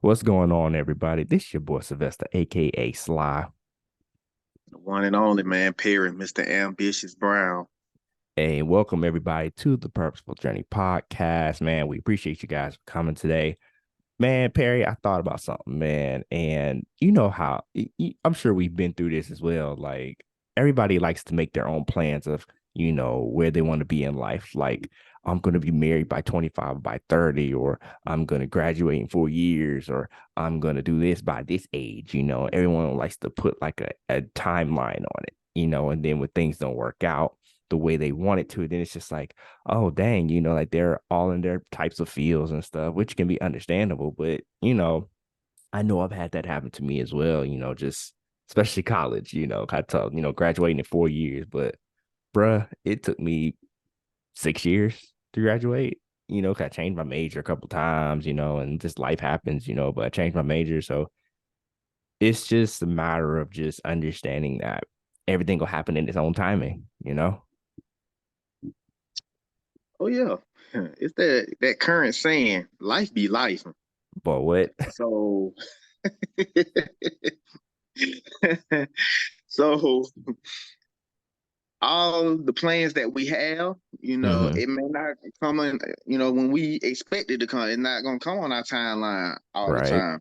What's going on, everybody? This is your boy Sylvester, aka Sly. The one and only man, Perry, Mr. Ambitious Brown. And welcome everybody to the Purposeful Journey podcast. Man, we appreciate you guys for coming today. Man, Perry, I thought about something, man. And you know how I'm sure we've been through this as well. Like everybody likes to make their own plans of, where they want to be in life. Like I'm going to be married by 25, by 30, or I'm going to graduate in 4 years, or I'm going to do this by this age. Everyone likes to put like a timeline on it, and then when things don't work out the way they want it to, then it's just like, oh dang, like they're all in their types of fields and stuff, which can be understandable. But I know I've had that happen to me as well. Just especially college. I tell graduating in 4 years, but bruh, it took me 6 years to graduate. 'Cause I changed my major a couple times, and just life happens, but I changed my major, so it's just a matter of just understanding that everything will happen in its own timing. Oh yeah. It's that current saying, life be life. But what? So so all the plans that we have, Mm-hmm. it may not come in, when we expect it to come, it's not gonna come on our timeline all the Right. time.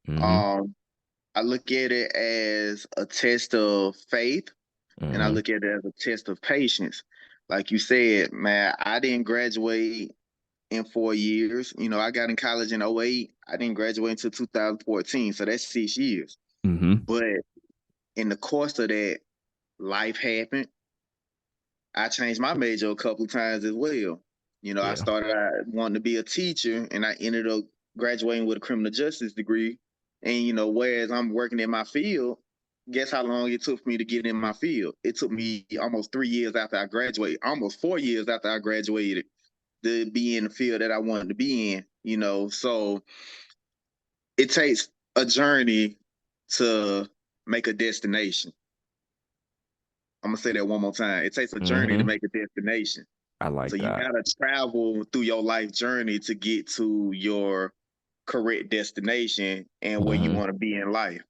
Mm-hmm. Um, I look at it as a test of faith, and I Mm-hmm. look at it as a test of patience. Like you said, man, I didn't graduate in 4 years. I got in college in '08. I didn't graduate until 2014. So that's 6 years. Mm-hmm. But in the course of that, life happened. I changed my major a couple of times as well. I Yeah. started out wanting to be a teacher and I ended up graduating with a criminal justice degree. And, whereas I'm working in my field, guess how long it took for me to get in my field? It took me almost 3 years after I graduated, almost 4 years after I graduated to be in the field that I wanted to be in. So it takes a journey to make a destination. I'm gonna say that one more time. It takes a journey to Mm-hmm. make a destination. I So like you that. gotta travel through your life journey to get to your correct destination and where you Mm-hmm. want to be in life.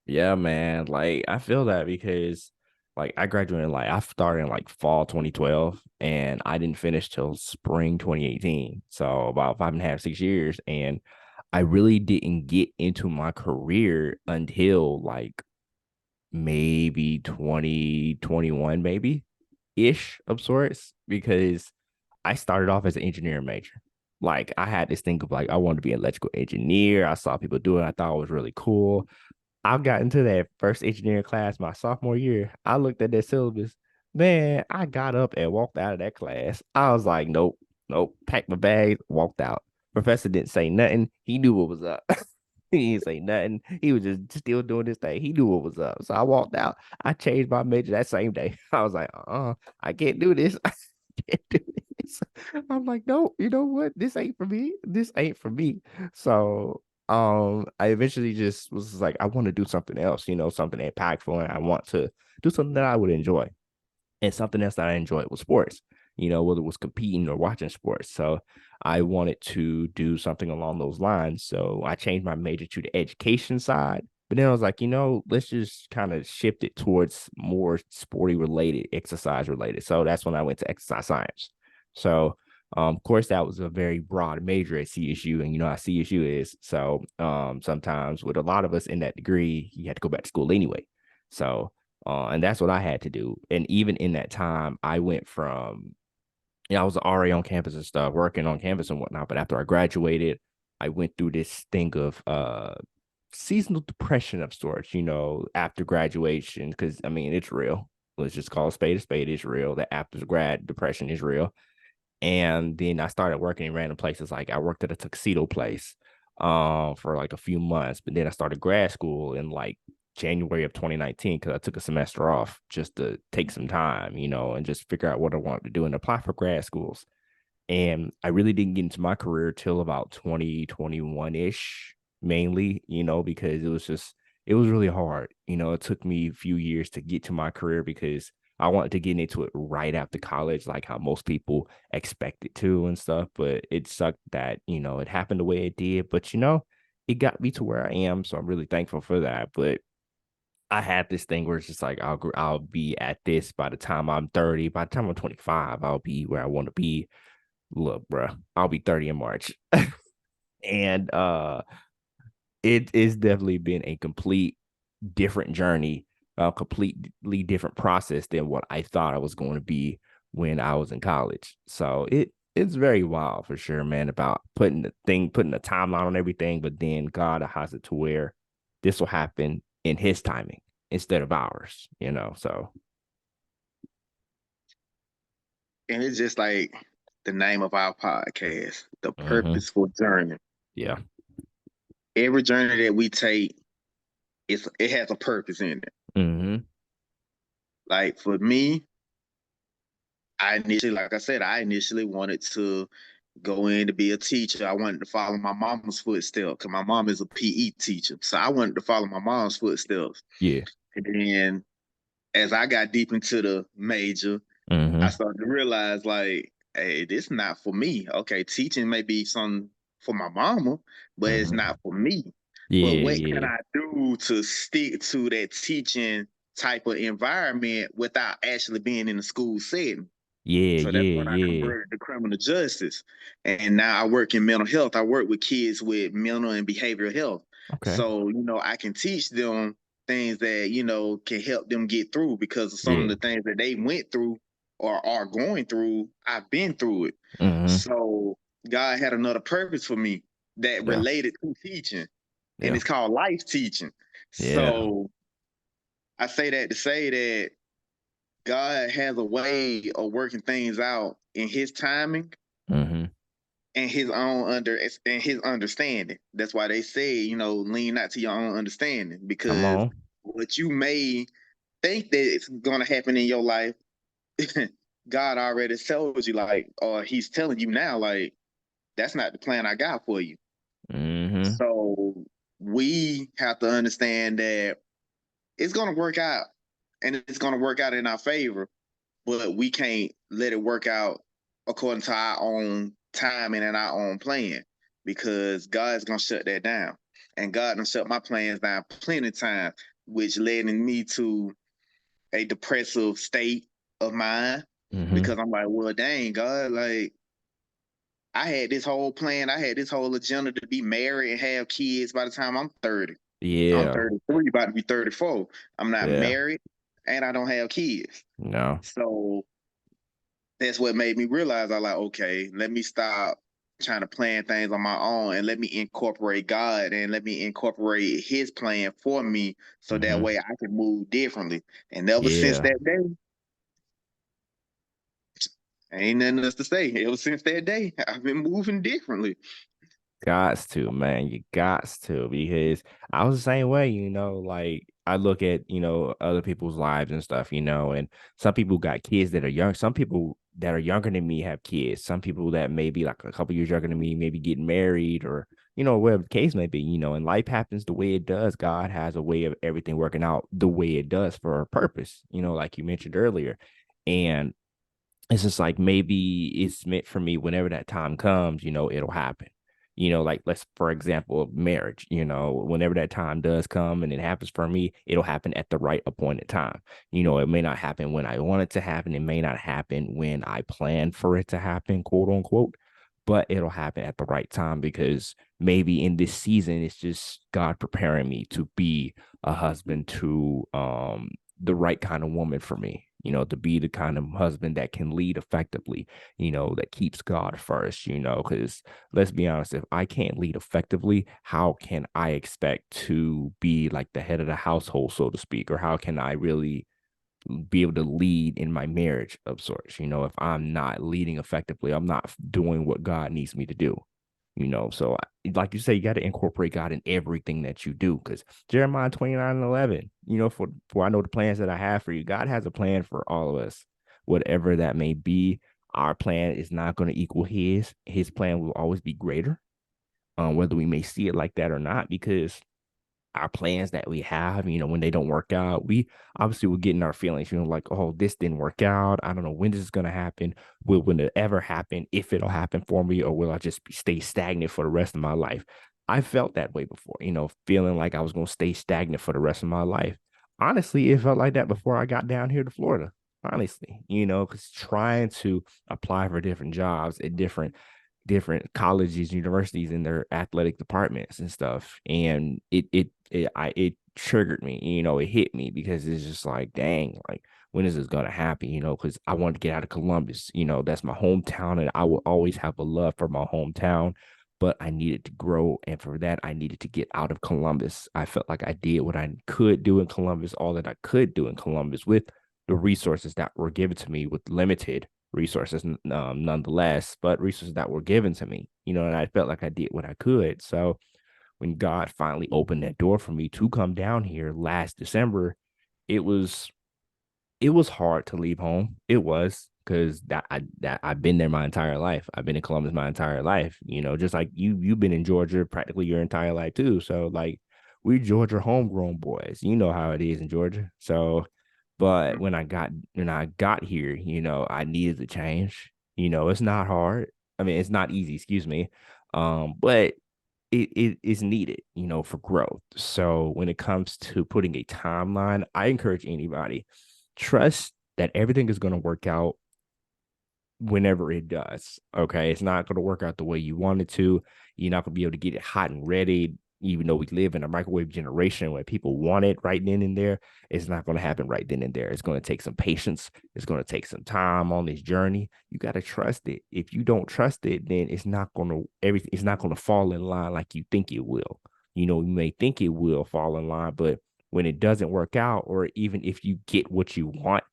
Yeah, man. Like I feel that because like I graduated like I started in like fall 2012 and I didn't finish till spring 2018. So about 5.5, 6 years. And I really didn't get into my career until like maybe 2021, maybe ish of sorts, because I started off as an engineering major. Like I had this thing of like I wanted to be an electrical engineer. I saw people do it. I thought it was really cool. I got into that first engineering class my sophomore year. I looked at that syllabus. Man, I got up and walked out of that class. I was like, nope, nope. Packed my bags, walked out. Professor didn't say nothing. He knew what was up. He didn't say nothing. He was just still doing this thing. He knew what was up. So I walked out. I changed my major that same day. I was like, I can't do this. I can't do this. I'm like, no, you know what? This ain't for me. This ain't for me. So I eventually just was like, I want to do something else, something impactful, and I want to do something that I would enjoy. And something else that I enjoyed was sports, whether it was competing or watching sports. So I wanted to do something along those lines. So I changed my major to the education side. But then I was like, let's just kind of shift it towards more sporty related, exercise related. So that's when I went to exercise science. So of course, that was a very broad major at CSU, and you know how CSU is. So sometimes with a lot of us in that degree, you had to go back to school anyway. So and that's what I had to do. And even in that time, I went from, I was an RA on campus and stuff, working on campus and whatnot. But after I graduated, I went through this thing of seasonal depression of sorts, after graduation, because I mean, it's real. Let's just call a spade a spade. It's real. The after grad depression is real. And then I started working in random places. Like I worked at a tuxedo place for like a few months, but then I started grad school in like January of 2019 because I took a semester off just to take some time, and just figure out what I wanted to do and apply for grad schools. And I really didn't get into my career till about 2021 ish, mainly, because it was really hard. It took me a few years to get to my career because I wanted to get into it right after college, like how most people expect it to and stuff. But it sucked that, it happened the way it did. But, it got me to where I am. So I'm really thankful for that. But I had this thing where it's just like I'll be at this by the time I'm 30. By the time I'm 25, I'll be where I want to be. Look, bro, I'll be 30 in March. And it is definitely been a complete different journey, a completely different process than what I thought I was going to be when I was in college. So it's very wild for sure, man, about putting the timeline on everything, but then God has it to where this will happen in his timing instead of ours, you know. So And it's just like the name of our podcast, The mm-hmm. Purposeful Journey. Yeah. Every journey that we take, it has a purpose in it. Mm-hmm. Like for me, I initially, like I said, I initially wanted to go in to be a teacher. I wanted to follow my mom's footsteps because my mom is a PE teacher. So I wanted to follow my mom's footsteps. Yeah. And then as I got deep into the major, I Mm-hmm. started to realize like, hey, this is not for me. Okay, teaching may be something for my mama, but it's Mm-hmm. not for me. But Yeah, what can yeah, I do to stick to that teaching type of environment without actually being in a school setting? yeah, So that's yeah, when I yeah. converted to criminal justice. And now I work in mental health. I work with kids with mental and behavioral health. Okay. So, I can teach them things that, can help them get through because of some of Yeah. the things that they went through or are going through. I've been through it. Mm-hmm. So God had another purpose for me that Yeah. related to teaching, and Yeah. it's called life teaching. Yeah. So I say that to say that God has a way of working things out in His timing Mm-hmm. and his understanding. That's why they say, lean not to your own understanding Come because on. what you may think that it's gonna happen in your life, God already told you, like, or He's telling you now, like, that's not the plan I got for you. Mm-hmm. So we have to understand that it's gonna work out, and it's gonna work out in our favor, but we can't let it work out according to our own timing and our own plan because God's gonna shut that down. And God done shut my plans down plenty of times, which led me to a depressive state of mind Mm-hmm. because I'm like, well, dang, God, like I had this whole plan, I had this whole agenda to be married and have kids by the time I'm 30. I'm Yeah. 33, about to be 34. I'm not Yeah. married and I don't have kids. No. So that's what made me realize I like, okay, let me stop trying to plan things on my own and let me incorporate God and let me incorporate his plan for me so that Mm-hmm. way I can move differently. And ever since Yeah. that day, ain't nothing else to say. Ever since that day, I've been moving differently. Gots to, man. You gots to, because I was the same way, like I look at, other people's lives and stuff, and some people got kids that are young. Some people that are younger than me have kids. Some people that may be like a couple years younger than me, maybe getting married or, whatever the case may be, and life happens the way it does. God has a way of everything working out the way it does for a purpose, like you mentioned earlier. And it's just like maybe it's meant for me whenever that time comes, it'll happen. Like let's for example, marriage, whenever that time does come and it happens for me, it'll happen at the right appointed time. It may not happen when I want it to happen. It may not happen when I plan for it to happen, quote unquote, but it'll happen at the right time because maybe in this season it's just God preparing me to be a husband to the right kind of woman for me, to be the kind of husband that can lead effectively, that keeps God first, because let's be honest, if I can't lead effectively, how can I expect to be like the head of the household, so to speak, or how can I really be able to lead in my marriage of sorts? If I'm not leading effectively, I'm not doing what God needs me to do. So like you say, you got to incorporate God in everything that you do, because Jeremiah 29:11, for I know the plans that I have for you. God has a plan for all of us, whatever that may be. Our plan is not going to equal his plan will always be greater, whether we may see it like that or not, because our plans that we have, when they don't work out, we obviously will get in our feelings, like, oh, this didn't work out. I don't know when this is going to happen. Will it ever happen? If it'll happen for me, or will I just stay stagnant for the rest of my life? I felt that way before, feeling like I was going to stay stagnant for the rest of my life. Honestly, it felt like that before I got down here to Florida. Honestly, because trying to apply for different jobs at different colleges, universities in their athletic departments and stuff. And it triggered me, it hit me because it's just like, dang, like when is this gonna happen? Because I wanted to get out of Columbus. That's my hometown, and I will always have a love for my hometown. But I needed to grow, and for that, I needed to get out of Columbus. I felt like I did what I could do in Columbus, all that I could do in Columbus with the resources that were given to me with limited resources nonetheless, but resources that were given to me, and I felt like I did what I could. So when God finally opened that door for me to come down here last December, it was it was hard to leave home. It was because I've been there my entire life. I've been in Columbus my entire life. Just like you've been in Georgia practically your entire life too. So like we Georgia homegrown boys. You know how it is in Georgia. So, but when I got here, I needed to change. It's not hard. I mean, it's not easy. Excuse me. But it is needed, for growth. So when it comes to putting a timeline, I encourage anybody trust that everything is going to work out whenever it does. Okay. It's not going to work out the way you want it to. You're not going to be able to get it hot and ready, even though we live in a microwave generation where people want it right then and there. It's not going to happen right then and there. It's going to take some patience. It's going to take some time on this journey. You got to trust it. If you don't trust it, then it's not going to fall in line like you think it will. You may think it will fall in line, but when it doesn't work out, or even if you get what you want,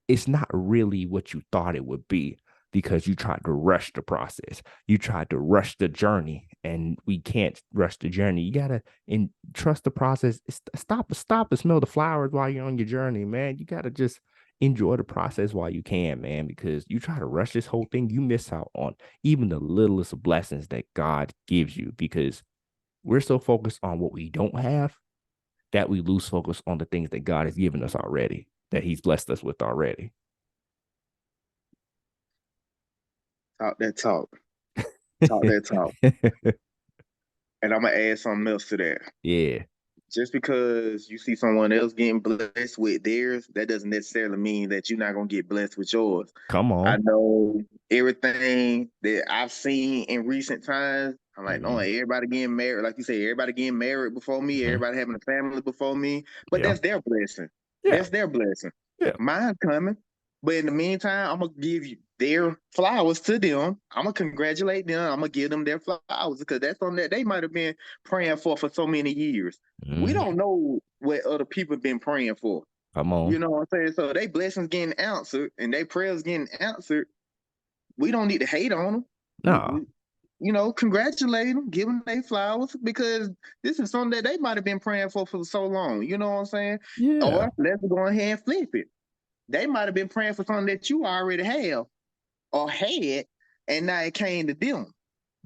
it's not really what you thought it would be because you tried to rush the process. You tried to rush the journey, and we can't rush the journey. You gotta trust the process. Stop to smell the flowers while you're on your journey, man. You gotta just enjoy the process while you can, man, because you try to rush this whole thing, you miss out on even the littlest of blessings that God gives you because we're so focused on what we don't have that we lose focus on the things that God has given us already, that He's blessed us with already. Talk that talk. Talk that talk. And I'm gonna add something else to that. Yeah. Just because you see someone else getting blessed with theirs, that doesn't necessarily mean that you're not gonna get blessed with yours. Come I on. know everything that I've seen in recent times. I'm like, no, Mm-hmm. everybody getting married. Like you say, everybody getting married before me, Mm-hmm. everybody having a family before me. But Yeah. that's their blessing. Yeah. That's their blessing. Yeah. Mine's coming. But in the meantime, I'm gonna give you their flowers to them. I'm gonna congratulate them. I'm gonna give them their flowers because that's something that they might have been praying for so many years. We Mm-hmm. don't know what other people been praying for. Come You on. know what I'm saying? So they blessings getting answered and they prayers getting answered. We don't need to hate on them. No. Congratulate them, give them their flowers because this is something that they might have been praying for so long. You know what I'm saying? Yeah. Or let's go ahead and flip it. They might have been praying for something that you already have or had, and now it came to them.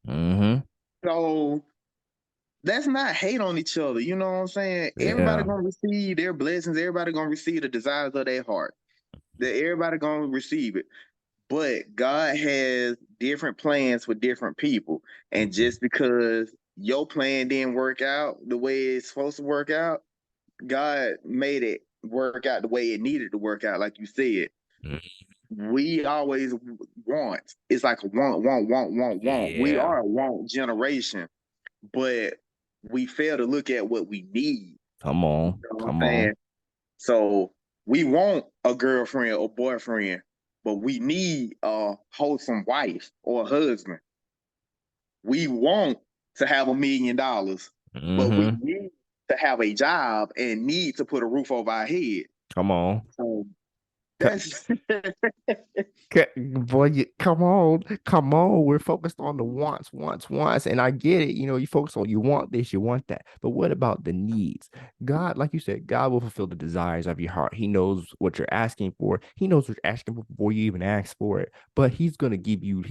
Mm-hmm. So let's not hate on each other. You know what I'm saying? Everybody Yeah. gonna receive their blessings. Everybody gonna receive the desires of their heart. That everybody gonna receive it. But God has different plans for different people. And Mm-hmm. just because your plan didn't work out the way it's supposed to work out, God made it work out the way it needed to work out, like you said. We always want. It's like a want. We Yeah. are a want generation, but we fail to look at what we need. Come You on. know what Come I'm on. saying? So we want a girlfriend or boyfriend, but we need a wholesome wife or husband. We want to have $1 million, but we Mm-hmm. need to have a job and need to put a roof over our head. Come on. So that's Boy, come on, come on. We're focused on the wants, and I get it. You focus on you want this, you want that, but what about the needs? God, like you said, God will fulfill the desires of your heart. He knows what you're asking for. He knows what you're asking for before you even ask for it. But He's gonna give you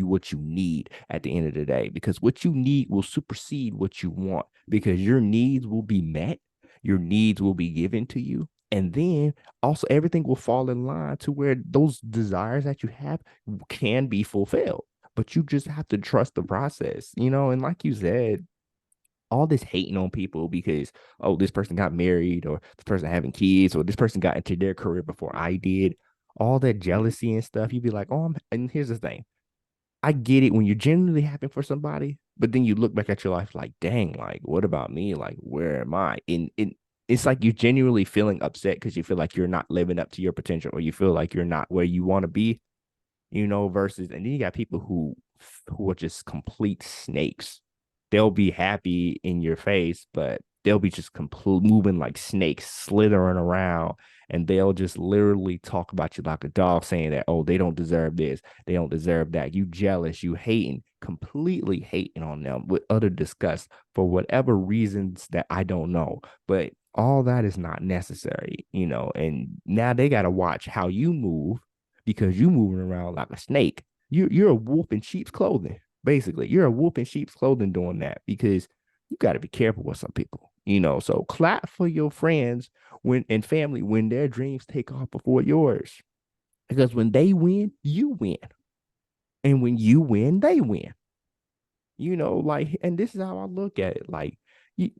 what you need at the end of the day, because what you need will supersede what you want, because your needs will be met, your needs will be given to you, and then also everything will fall in line to where those desires that you have can be fulfilled. But you just have to trust the process, and like you said, all this hating on people because, oh, this person got married, or this person having kids, or this person got into their career before I did, all that jealousy and stuff, you'd be like, oh, and here's the thing. I get it when you're genuinely happy for somebody, but then you look back at your life like, dang, like, what about me? Like, where am I? It's like you're genuinely feeling upset because you feel like you're not living up to your potential, or you feel like you're not where you want to be, versus, and then you got people who are just complete snakes. They'll be happy in your face, but they'll be just complete moving like snakes, slithering around, and they'll just literally talk about you like a dog, saying that, oh, they don't deserve this, they don't deserve that. You jealous, you hating, completely hating on them with utter disgust for whatever reasons that I don't know. But all that is not necessary, and now they gotta watch how you move because you moving around like a snake. You're a wolf in sheep's clothing. Basically, you're a wolf in sheep's clothing doing that because you got to be careful with some people. So clap for your friends when and family when their dreams take off before yours. Because when they win, you win, and when you win, they win. Like, and this is how I look at it. Like, you,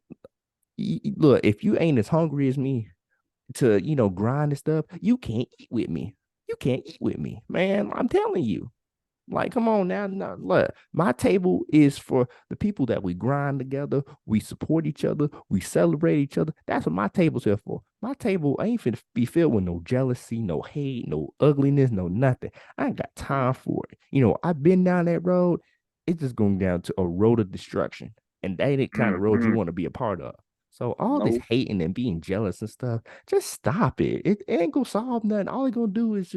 look, if you ain't as hungry as me to grind and stuff, you can't eat with me. You can't eat with me, man. I'm telling you. Like, come on now. No, look, my table is for the people that we grind together, we support each other, we celebrate each other. That's what my table's here for. My table ain't finna be filled with no jealousy, no hate, no ugliness, no nothing. I ain't got time for it. I've been down that road. It's just going down to a road of destruction. And that ain't the kind of road you Mm-hmm. want to be a part of. So all this Nope. hating and being jealous and stuff, just stop it. It ain't gonna solve nothing. All it's gonna do is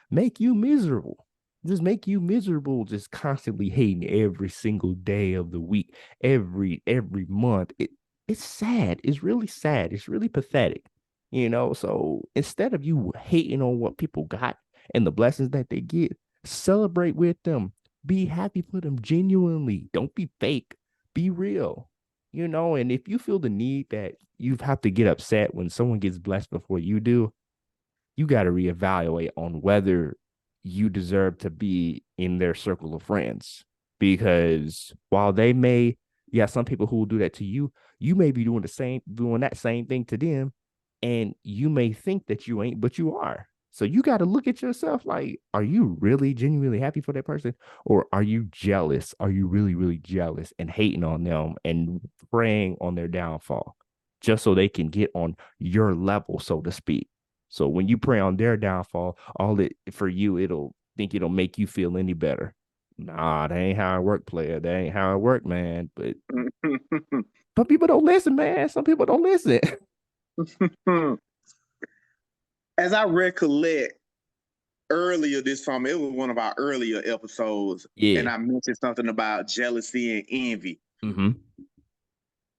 make you miserable just make you miserable, just constantly hating every single day of the week, every month. It's sad. It's really sad. It's really pathetic. So instead of you hating on what people got and the blessings that they get, celebrate with them. Be happy for them genuinely. Don't be fake. Be real. And if you feel the need that you have to get upset when someone gets blessed before you do, you got to reevaluate on whether you deserve to be in their circle of friends. Because while some people who will do that to you, you may be doing that same thing to them, and you may think that you ain't, but you are. So you got to look at yourself like, are you really genuinely happy for that person? Or are you jealous? Are you really, really jealous and hating on them and preying on their downfall just so they can get on your level, so to speak? So when you prey on their downfall, all it for you, it'll make you feel any better. Nah, that ain't how it work, player. That ain't how it work, man. But people don't listen, man. Some people don't listen. As I recollect earlier this summer, it was one of our earlier episodes, Yeah. and I mentioned something about jealousy and envy. Mm-hmm.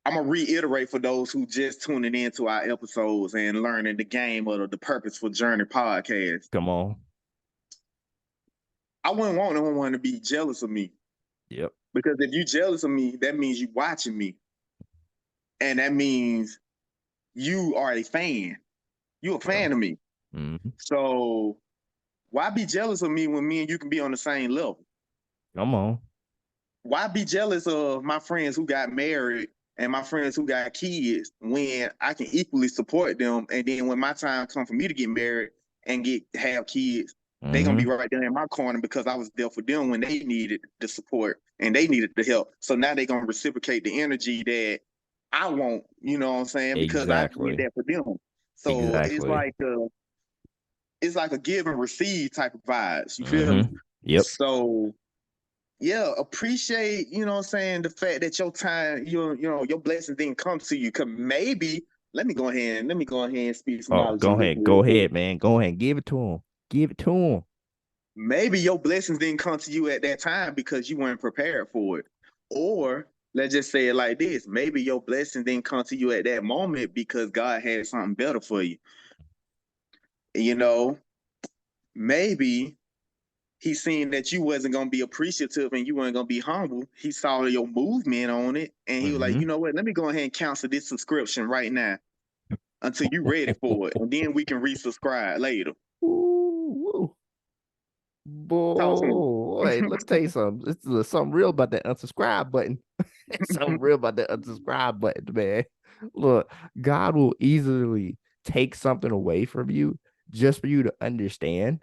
I'm gonna reiterate for those who just tuning into our episodes and learning the game of the Purposeful Journey podcast. Come on. I wouldn't want no one to be jealous of me, Yep. because if you're jealous of me, that means you watching me, and that means you are a fan. You're a Yep. fan of me. Mm-hmm. So why be jealous of me when me and you can be on the same level? Come on. Why be jealous of my friends who got married and my friends who got kids when I can equally support them? And then when my time comes for me to get married and have kids, they gonna be Mm-hmm. right there in my corner because I was there for them when they needed the support and they needed the help. So now they gonna reciprocate the energy that I want, you know what I'm saying? Because I did Exactly. that for them. So Exactly. it's like a give and receive type of vibes. You feel me? Mm-hmm. Yep. So yeah, appreciate, you know what I'm saying, the fact that your time, your blessings didn't come to you. Cause maybe, let me go ahead and speak some Oh, knowledge in go this ahead. real Go quick. ahead, man. Go ahead. Give it to him. Give it to him. Maybe your blessings didn't come to you at that time because you weren't prepared for it. Or let's just say it like this. Maybe your blessings didn't come to you at that moment because God had something better for you. You know, maybe he seen that you wasn't gonna be appreciative and you weren't gonna be humble. He saw your movement on it, and he was like, you Mm-hmm. know what? Let me go ahead and cancel this subscription right now until you ready for it, and then we can resubscribe later. Ooh, Talk to boy, let me tell you something. This is something real about that unsubscribe button. so real about that unsubscribe button, man. Look, God will easily take something away from you just for you to understand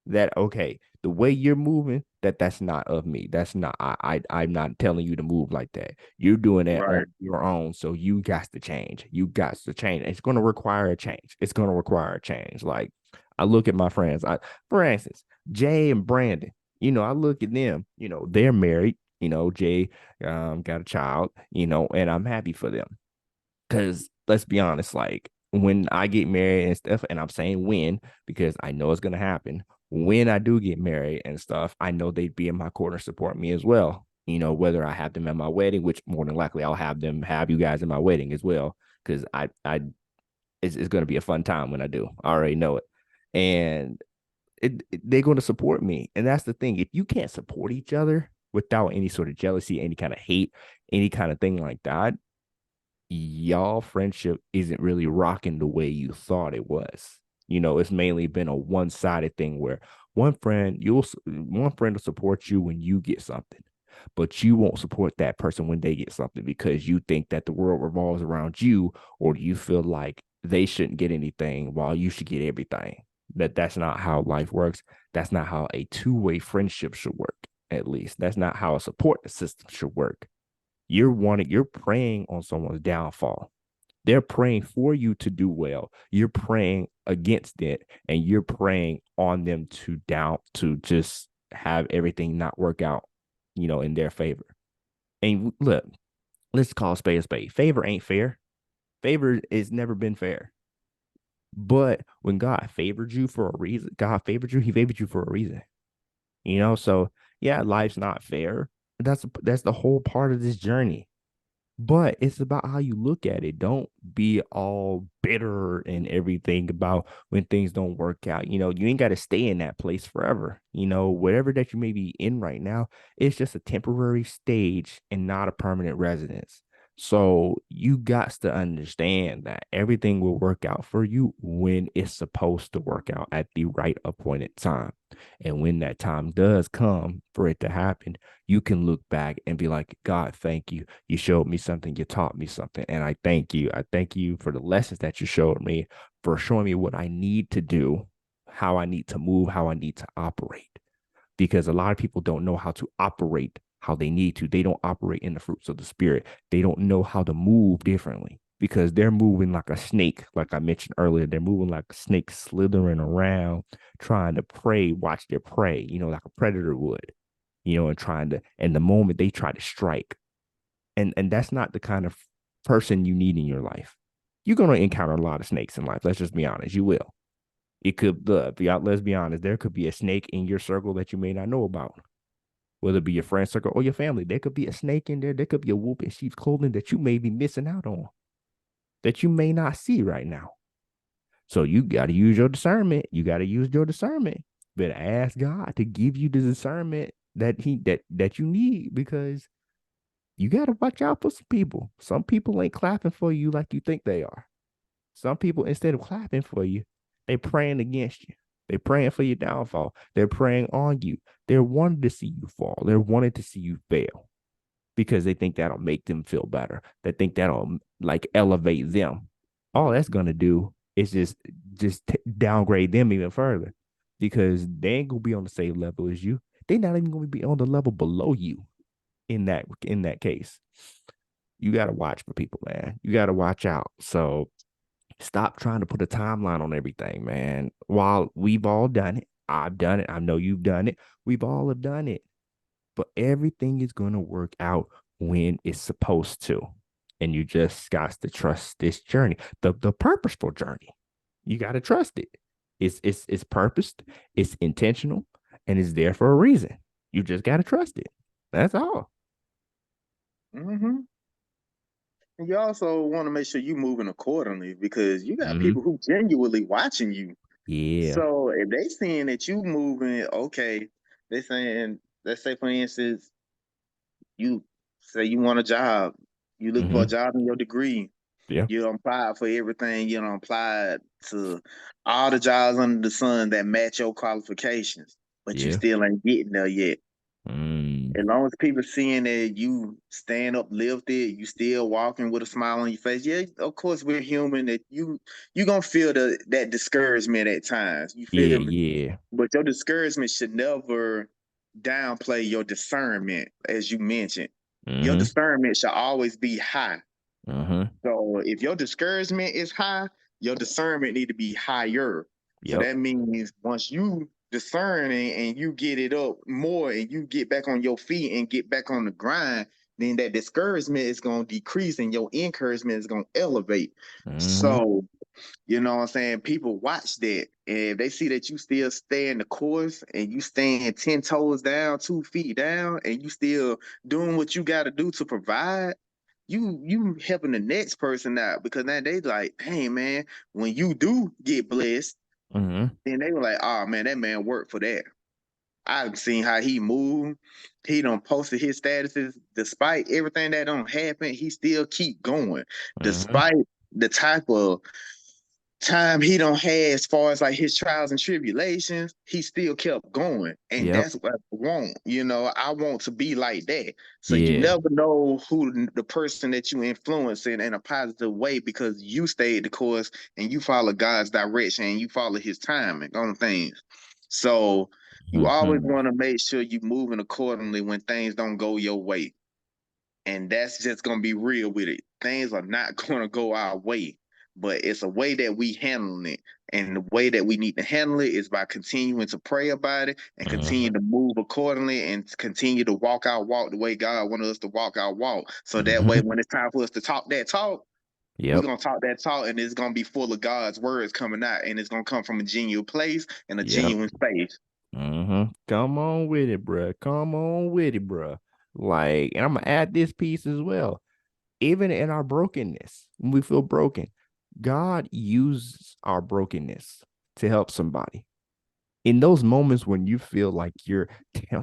that okay, the way you're moving, that's not of me. That's not I'm not telling you to move like that. You're doing that on Right. your own. So you got to change. You got to change. It's gonna require a change. It's gonna require a change. Like I look at my friends. For instance, Jay and Brandon, I look at them, they're married. Jay got a child, and I'm happy for them. Because let's be honest, like when I get married and stuff, and I'm saying when because I know it's gonna happen. When I do get married and stuff, I know they'd be in my corner, support me as well. Whether I have them at my wedding, which more than likely I'll have you guys in my wedding as well, because it's gonna be a fun time when I do. I already know it, and they're going to support me, and that's the thing. If you can't support each other without any sort of jealousy, any kind of hate, any kind of thing like that, y'all friendship isn't really rocking the way you thought it was. It's mainly been a one-sided thing where one friend will support you when you get something, but you won't support that person when they get something because you think that the world revolves around you, or you feel like they shouldn't get anything while you should get everything. That's not how life works. That's not how a two-way friendship should work. At least that's not how a support system should work. You're preying on someone's downfall. They're praying for you to do well. You're praying against it, and you're praying on them to just have everything not work out, in their favor. And look, let's call a spade a spade. Favor ain't fair. Favor has never been fair. But when God favored you for a reason, God favored you, he favored you for a reason. So yeah, life's not fair. That's the whole part of this journey. But it's about how you look at it. Don't be all bitter and everything about when things don't work out. You ain't got to stay in that place forever. Whatever that you may be in right now, it's just a temporary stage and not a permanent residence. So you got to understand that everything will work out for you when it's supposed to work out at the right appointed time. And when that time does come for it to happen, you can look back and be like, God, thank you. You showed me something. You taught me something. And I thank you. I thank you for the lessons that you showed me, for showing me what I need to do, how I need to move, how I need to operate. Because a lot of people don't know how to operate how they need to. They don't operate in the fruits of the spirit. They don't know how to move differently because they're moving like a snake, like I mentioned earlier. They're moving like a snake, slithering around, trying to prey, watch their prey, like a predator would, and the moment they try to strike, and that's not the kind of person you need in your life. You're gonna encounter a lot of snakes in life. Let's just be honest. You will. It could, let's be honest. There could be a snake in your circle that you may not know about, whether it be your friend circle or your family. There could be a snake in there. There could be a wolf in sheep's clothing that you may be missing out on, that you may not see right now. So you got to use your discernment. You got to use your discernment. But ask God to give you the discernment that you need, because you got to watch out for some people. Some people ain't clapping for you like you think they are. Some people, instead of clapping for you, they praying against you. They're praying for your downfall. They're praying on you. They're wanting to see you fall. They're wanting to see you fail because they think that'll make them feel better. They think that'll like elevate them. All that's gonna do is just downgrade them even further, because they ain't gonna be on the same level as you. They're not even gonna be on the level below you in that case. You gotta watch for people, man. You gotta watch out. So stop trying to put a timeline on everything, man. While we've all done it, I've done it. I know you've done it. We've all have done it. But everything is going to work out when it's supposed to. And you just got to trust this journey, the purposeful journey. You got to trust it. It's purposed, it's intentional, and it's there for a reason. You just got to trust it. That's all. Mm-hmm. And you also want to make sure you moving accordingly because you got Mm-hmm. people who genuinely watching you. Yeah. So if they seeing that you moving, okay, they saying, let's say for instance, you say you want a job, you look for a Mm-hmm. job in your degree, Yeah. you don't apply for everything, you don't apply to all the jobs under the sun that match your qualifications, but you Yeah. still ain't getting there yet. Mm. As long as people seeing that you stand uplifted, you still walking with a smile on your face. Yeah, of course we're human. That you gonna feel that discouragement at times. You Yeah, feel me? yeah. But your discouragement should never downplay your discernment, as you mentioned. Your Mm-hmm. discernment should always be high. Mm-hmm. So if your discouragement is high, your discernment need to be higher. So Yep. that means once you discern and you get it up more and you get back on your feet and get back on the grind, then that discouragement is going to decrease and your encouragement is going to elevate. Mm-hmm. So, you know what I'm saying? People watch that. And if they see that you still stay in the course and you stand 10 toes down, 2 feet down, and you still doing what you got to do to provide, you helping the next person out because now they like, hey man, when you do get blessed, Mm-hmm. then they were like, oh man, that man worked for that. I've seen how he moved. He don't posted his statuses despite everything that don't happen. He still keep going Mm-hmm. despite the type of time he don't have as far as like his trials and tribulations, he still kept going. And Yep. that's what I want. You know, I want to be like that. So you Yeah. never know who the person that you influence in a positive way because you stayed the course and you follow God's direction and you follow his timing on things. So you always Mm-hmm. want to make sure you moving accordingly when things don't go your way. And that's just gonna be real with it. Things are not gonna go our way, but it's a way that we handling it. And the way that we need to handle it is by continuing to pray about it and continue Mm-hmm. to move accordingly and continue to walk our walk the way God wanted us to walk our walk. So that way, Mm-hmm. when it's time for us to talk that talk, we're Yep. gonna talk that talk, and it's gonna be full of God's words coming out, and it's gonna come from a genuine place and a Yep. genuine space. Mm-hmm. Come on with it, bruh. Come on with it, bruh. Like, and I'm gonna add this piece as well. Even in our brokenness, when we feel broken, God uses our brokenness to help somebody. In those moments when you feel like you're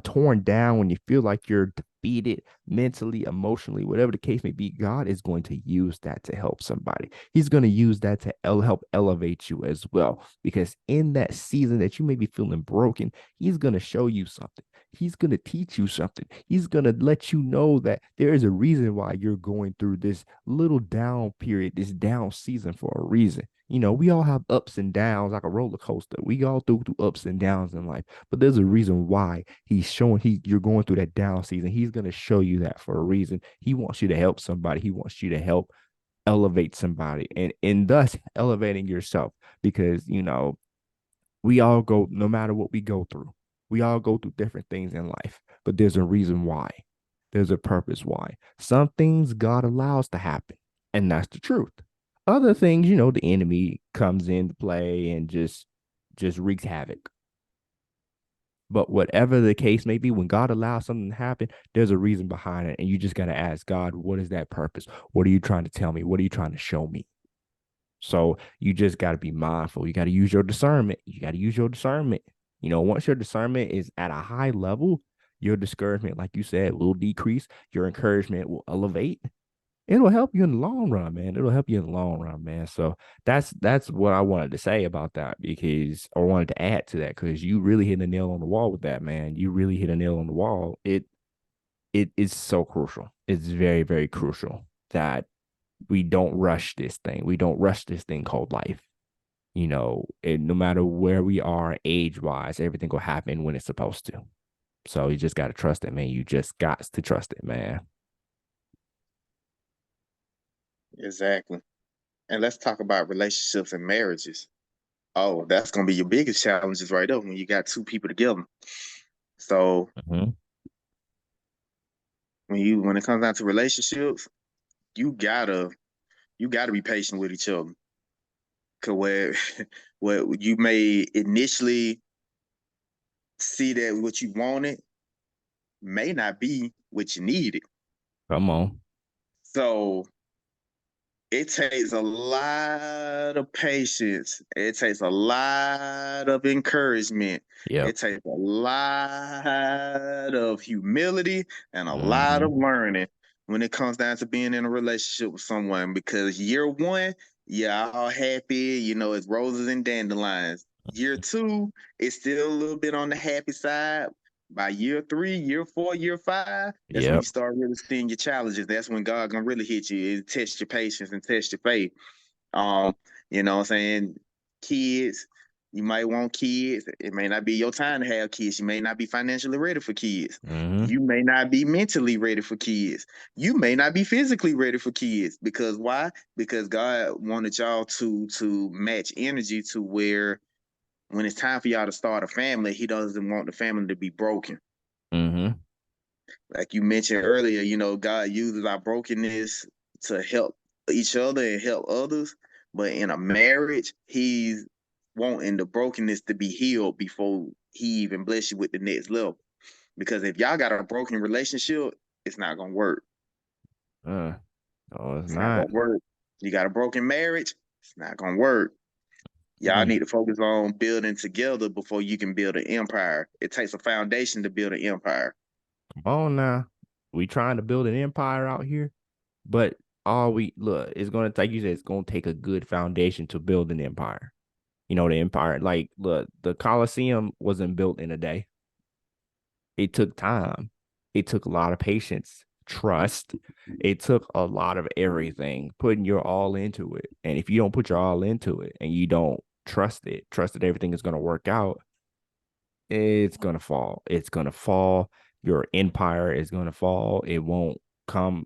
torn down, when you feel like you're defeated mentally, emotionally, whatever the case may be, God is going to use that to help somebody. He's going to use that to help elevate you as well. Because in that season that you may be feeling broken, He's going to show you something. He's going to teach you something. He's going to let you know that there is a reason why you're going through this little down period, this down season for a reason. You know, we all have ups and downs like a roller coaster. We all through ups and downs in life, but there's a reason why he's showing you're going through that down season. He's going to show you that for a reason. He wants you to help somebody. He wants you to help elevate somebody and thus elevating yourself because, you know, we all go, no matter what we go through, we all go through different things in life, but there's a reason why. There's a purpose why. Some things God allows to happen, and that's the truth. Other things, you know, the enemy comes into play and just wreaks havoc. But whatever the case may be, when God allows something to happen, there's a reason behind it. And you just got to ask God, what is that purpose? What are you trying to tell me? What are you trying to show me? So you just got to be mindful. You got to use your discernment. You got to use your discernment. You know, once your discernment is at a high level, your discouragement, like you said, will decrease. Your encouragement will elevate. It'll help you in the long run, man. It'll help you in the long run, man. So that's what I wanted to say about that because I wanted to add to that because you really hit a nail on the wall with that, man. You really hit a nail on the wall. It is so crucial. It's very, very crucial that we don't rush this thing. We don't rush this thing called life. You know, and no matter where we are age wise, everything will happen when it's supposed to. So you just got to trust it, man. You just got to trust it, man. Exactly. And let's talk about relationships and marriages. Oh, that's gonna be your biggest challenges right there when you got two people together. So Mm-hmm. when it comes down to relationships, you gotta you gotta be patient with each other. Cause where where you may initially see that what you wanted may not be what you needed. Come on. So it takes a lot of patience. It takes a lot of encouragement. Yep. It takes a lot of humility and a lot of Mm-hmm. learning when it comes down to being in a relationship with someone. Because year one, yeah, all happy, you know, it's roses and dandelions. Year two, it's still a little bit on the happy side. By year 3, year 4, year 5, that's when you Yep. start really seeing your challenges. That's when God gonna really hit you and test your patience and test your faith. Um, you know what I'm saying? Kids, you might want kids. It may not be your time to have kids. You may not be financially ready for kids. Mm-hmm. You may not be mentally ready for kids. You may not be physically ready for kids. Because why? Because God wanted y'all to match energy to where when it's time for y'all to start a family, he doesn't want the family to be broken. Mm-hmm. Like you mentioned earlier, God uses our brokenness to help each other and help others. But in a marriage, he's wanting the brokenness to be healed before he even bless you with the next level. Because if y'all got a broken relationship, it's not gonna work. Uh, no, it's It's not not. gonna work. You got a broken marriage, it's not gonna work. Y'all Mm. need to focus on building together before you can build an empire. It takes a foundation to build an empire. Come on now. We trying to build an empire out here, but all we look, it's gonna take you said it's gonna take a good foundation to build an empire. You know, the empire, like look, the Colosseum wasn't built in a day. It took time. It took a lot of patience, trust. It took a lot of everything, putting your all into it. And if you don't put your all into it and you don't trust that everything is going to work out, it's going to fall. It's going to fall. Your empire is going to fall. It won't come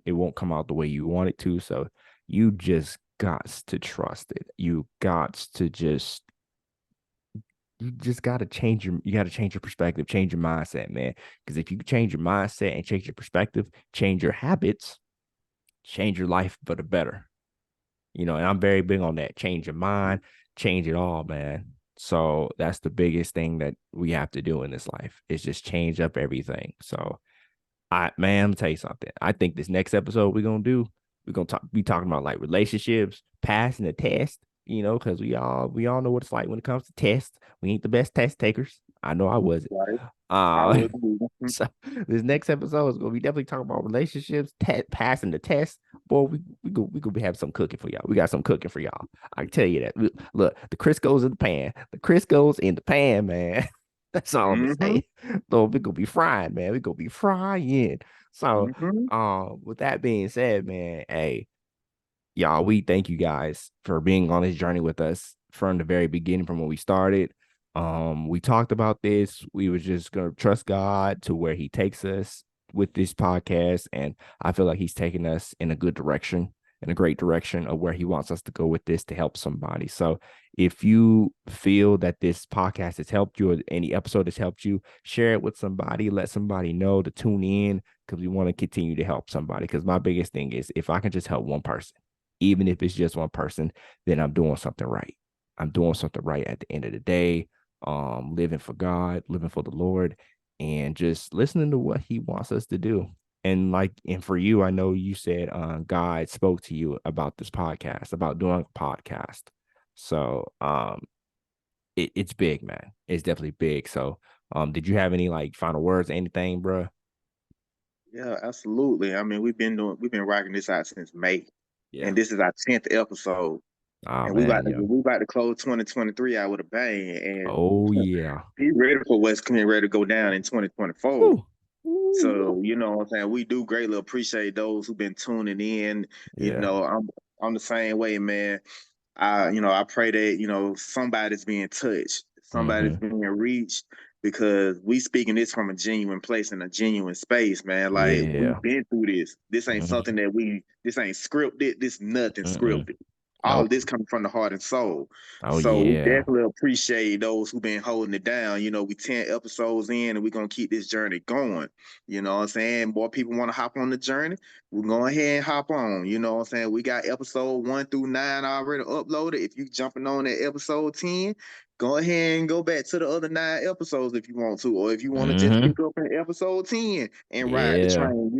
out the way you want it to. So you just got to trust it. You just got to change your perspective, change your mindset, man. Because if you change your mindset and change your perspective, change your habits, change your life for the better. And I'm very big on that. Change your mind, change it all, man. So that's the biggest thing that we have to do in this life is just change up everything. So man, I'm gonna tell you something. I think this next episode we're gonna be talking about like relationships, passing the test, because we all know what it's like when it comes to tests. We ain't the best test takers. I know I wasn't. Right? I Uh would be. so this next episode is gonna be definitely talking about relationships, passing the test. Boy, we gonna be having some cooking for y'all. We got some cooking for y'all. I can tell you that. Look, the Crisco's in the pan. The Crisco's in the pan, man. That's all I'm gonna Mm-hmm. say. So we gonna be frying, man. We gonna be frying. So, Mm-hmm. with that being said, man, hey, y'all, we thank you guys for being on this journey with us from the very beginning, from when we started. We talked about this. We was just gonna trust God to where He takes us with this podcast, and I feel like He's taking us in a good direction, in a great direction of where He wants us to go with this to help somebody. So, if you feel that this podcast has helped you, or any episode has helped you, share it with somebody. Let somebody know to tune in because we want to continue to help somebody. Because my biggest thing is if I can just help one person, even if it's just one person, then I'm doing something right. I'm doing something right at the end of the day. Living for God, living for the Lord, and just listening to what He wants us to do. And for you, I know you said God spoke to you about this podcast, about doing a podcast. So it's big, man. It's definitely big. So did you have any like final words, anything, bro? Yeah, absolutely. I mean, we've been rocking this out since May, Yeah. and this is our 10th episode, Oh and man, yeah. we about to close 2023 out with a bang, and Oh yeah. be ready for what's coming ready to go down in 2024. Woo. Woo. So, you know what I'm saying? We do greatly appreciate those who've been tuning in. You Yeah. know, I'm the same way, man. I pray that, somebody's being touched, somebody's Mm-hmm. being reached because we speaking this from a genuine place in a genuine space, man. Like we've Yeah. been through this. This ain't something Mm-hmm. that this ain't scripted. This nothing Mm-mm. scripted. All of Nope. this coming from the heart and soul. Oh So we yeah. definitely appreciate those who've been holding it down. We 10 episodes in and we're gonna keep this journey going. You know what I'm saying? More people want to hop on the journey, we're going ahead and hop on. You know what I'm saying? We got episode 1 through 9 already uploaded. If you jumping on at episode 10, go ahead and go back to the other 9 episodes if you want to. Or if you want to just Mm-hmm. pick up in episode 10 and ride the Yeah. train,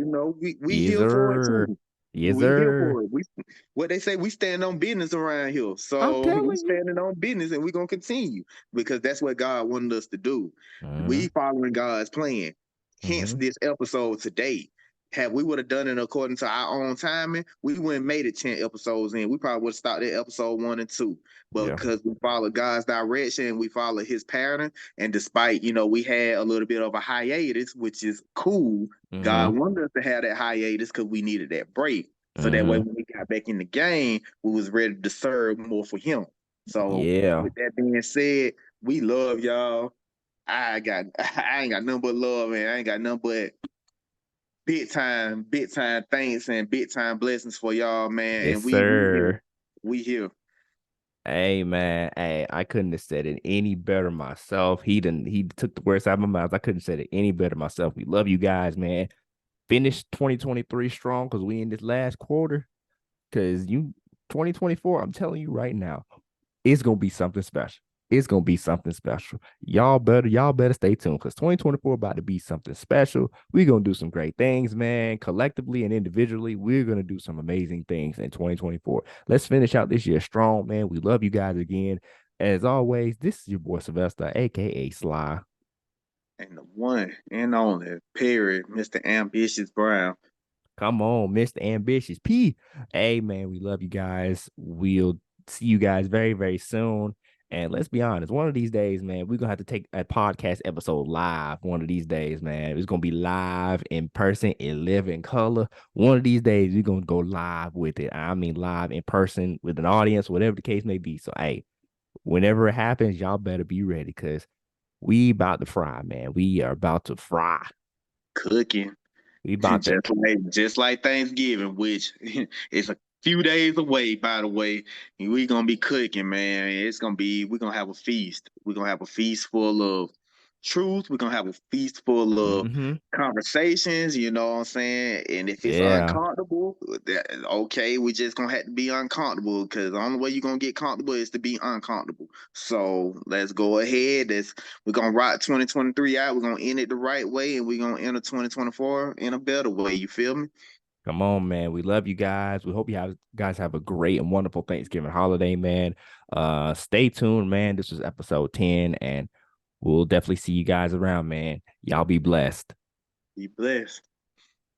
we Yes, here for it sir. too. Yes, We here sir. for it. What they say, we stand on business around here. I'm So we telling you. standing on business and we're gonna continue because that's what God wanted us to do. Mm-hmm. We following God's plan. Hence Mm-hmm. this episode today. had we would have done it according to our own timing, we wouldn't have made it 10 episodes in. We probably would have stopped at episode 1 and 2. But Yeah. because we followed God's direction, we followed his pattern. And despite, we had a little bit of a hiatus, which is cool, Mm-hmm. God wanted us to have that hiatus because we needed that break. So that way Mm-hmm. when we got back in the game, we was ready to serve more for him. So Yeah. with that being said, we love y'all. I ain't got nothing but love, man. I ain't got nothing but big time thanks and big time blessings for y'all, man. Yes, And we here. sir. We here. Hey man, hey, I couldn't have said it any better myself. He took the words out of my mouth. I couldn't have said it any better myself. We love you guys, man. Finish 2023 strong because we in this last quarter. Because you 2024, I'm telling you right now, it's gonna be something special. It's gonna be something special. Y'all better stay tuned because 2024 about to be something special. We're gonna do some great things, man. Collectively and individually, we're gonna do some amazing things in 2024. Let's finish out this year strong, man. We love you guys again. As always, this is your boy Sylvester, aka Sly. And the one and only, period, Mr. Ambitious Brown. Come on, Mr. Ambitious P. Hey, man, we love you guys. We'll see you guys very, very soon. And let's be honest, one of these days, man, we're gonna have to take a podcast episode live. One of these days, man, it's gonna be live in person in living color. One of these days, we're gonna go live with it. I mean, live in person with an audience, whatever the case may be. So, hey, whenever it happens, y'all better be ready because we about to fry, man. We are about to fry. Cooking. We about to just like Thanksgiving, which is a few days away, by the way. We gonna be cooking, man. We're gonna have a feast. We're gonna have a feast full of truth. We're gonna have a feast full of mm-hmm. conversations, you know what I'm saying? And if it's Yeah. uncomfortable, okay, we just gonna have to be uncomfortable because the only way you're gonna get comfortable is to be uncomfortable. So let's go ahead. We're gonna rock 2023 out. We're gonna end it the right way, and we're gonna enter 2024 in a better way. You feel me? Come on, man. We love you guys. We hope guys have a great and wonderful Thanksgiving holiday, man. Stay tuned, man. This was episode 10, and we'll definitely see you guys around, man. Y'all be blessed. Be blessed.